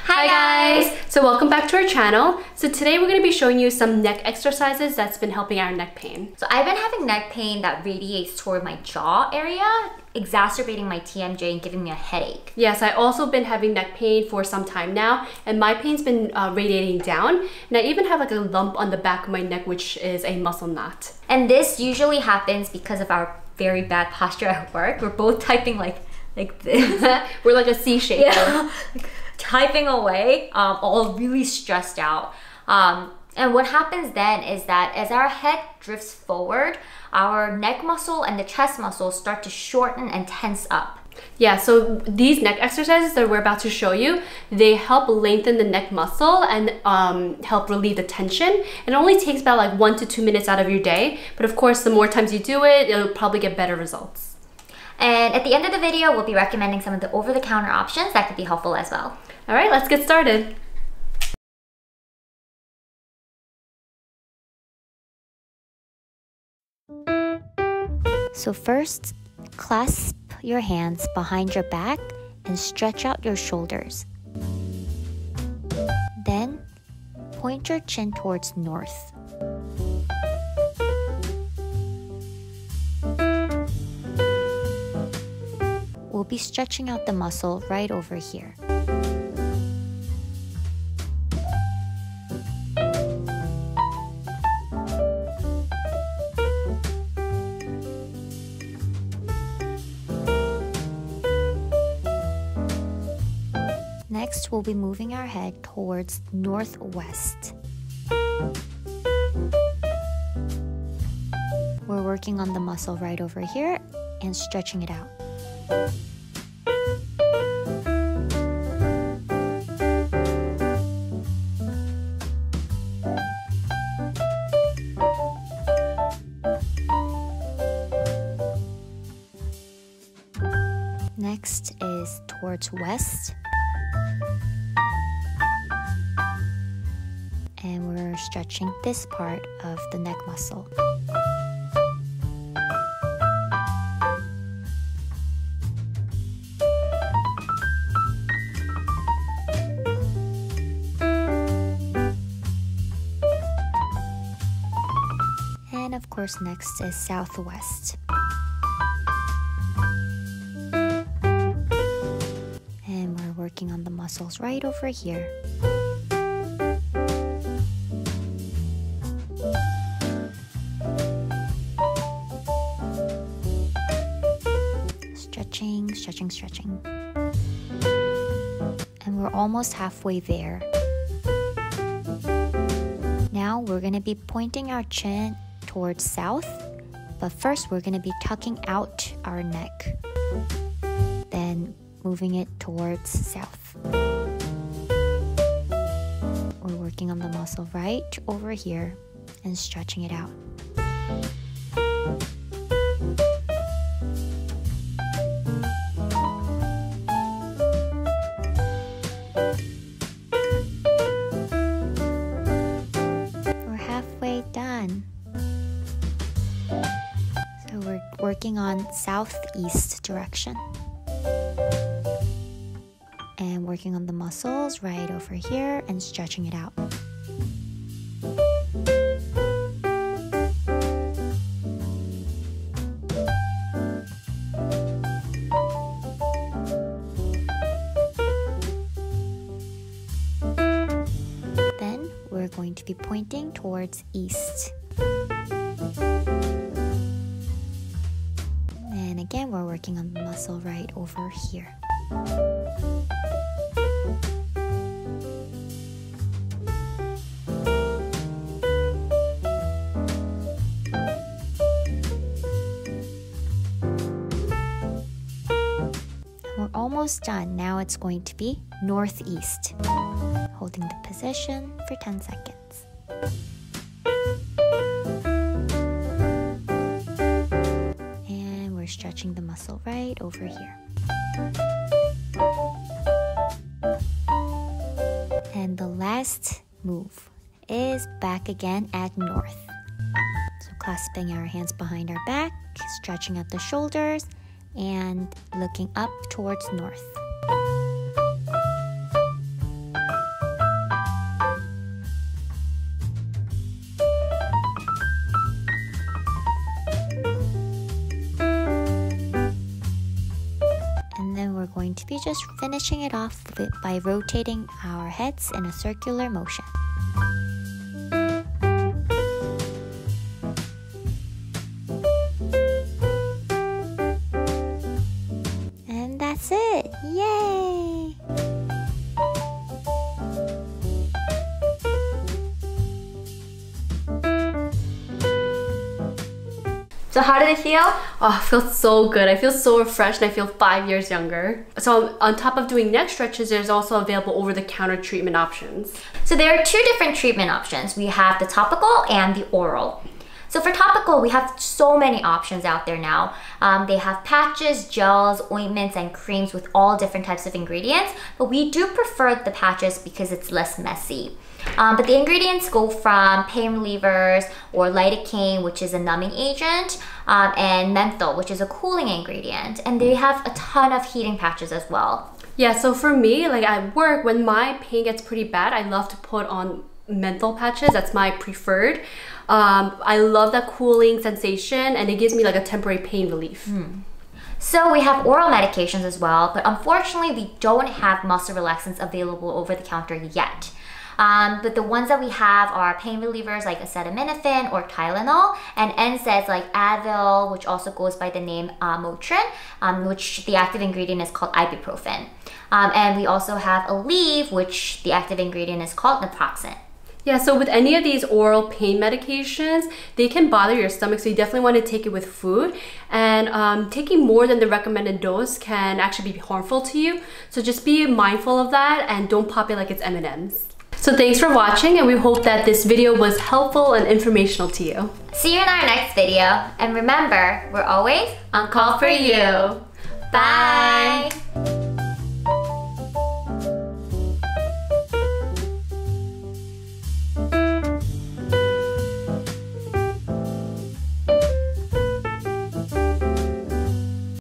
Hi guys! So welcome back to our channel. So today we're going to be showing you some neck exercises that's been helping our neck pain. So I've been having neck pain that radiates toward my jaw area, exacerbating my TMJ and giving me a headache. Yes, I also been having neck pain for some time now, and my pain's been radiating down, and I even have like a lump on the back of my neck, which is a muscle knot. And this usually happens because of our very bad posture at work. We're both typing like this. We're like a C shape. Yeah. Typing away, all really stressed out. And what happens then is that as our head drifts forward, our neck muscle and the chest muscle start to shorten and tense up. Yeah, so these neck exercises that we're about to show you, they help lengthen the neck muscle and help relieve the tension. It only takes about like 1 to 2 minutes out of your day, but of course the more times you do it, it'll probably get better results. And at the end of the video, we'll be recommending some of the over-the-counter options that could be helpful as well. All right, let's get started. So first, clasp your hands behind your back and stretch out your shoulders. Then, point your chin towards north. We'll be stretching out the muscle right over here. Next, we'll be moving our head towards northwest. We're working on the muscle right over here and stretching it out. Next is towards west. And we're stretching this part of the neck muscle. And of course, next is southwest. And we're working on the muscles right over here. Stretching. And we're almost halfway there. Now we're going to be pointing our chin towards south, but first we're going to be tucking out our neck, then moving it towards south. We're working on the muscle right over here and stretching it out. Working on southeast direction and working on the muscles right over here and stretching it out. Then we're going to be pointing towards east. And again, we're working on the muscle right over here. We're almost done. Now it's going to be northeast. Holding the position for 10 seconds. Stretching the muscle right over here. And the last move is back again at north. So clasping our hands behind our back, stretching out the shoulders, and looking up towards north. be just finishing it off by rotating our heads in a circular motion. And that's it! Yay! So how did it feel? Oh, it feels so good. I feel so refreshed and I feel 5 years younger. So on top of doing neck stretches, there's also available over-the-counter treatment options. So there are two different treatment options. We have the topical and the oral. So for topical, we have so many options out there now. They have patches, gels, ointments, and creams with all different types of ingredients, but we do prefer the patches because it's less messy. But the ingredients go from pain relievers or lidocaine, which is a numbing agent, and menthol, which is a cooling ingredient. And they have a ton of heating patches as well. Yeah, so for me, like at work, when my pain gets pretty bad, I love to put on menthol patches. That's my preferred. I love that cooling sensation and it gives me like a temporary pain relief. So we have oral medications as well, but unfortunately we don't have muscle relaxants available over the counter yet. But the ones that we have are pain relievers like acetaminophen or Tylenol, and NSAIDs like Advil, which also goes by the name Motrin, which the active ingredient is called ibuprofen. And we also have Aleve, which the active ingredient is called naproxen. Yeah, so with any of these oral pain medications, they can bother your stomach, so you definitely want to take it with food. And taking more than the recommended dose can actually be harmful to you. So just be mindful of that and don't pop it like it's M&Ms. So thanks for watching, and we hope that this video was helpful and informational to you. See you in our next video. And remember, we're always on call for you. Bye!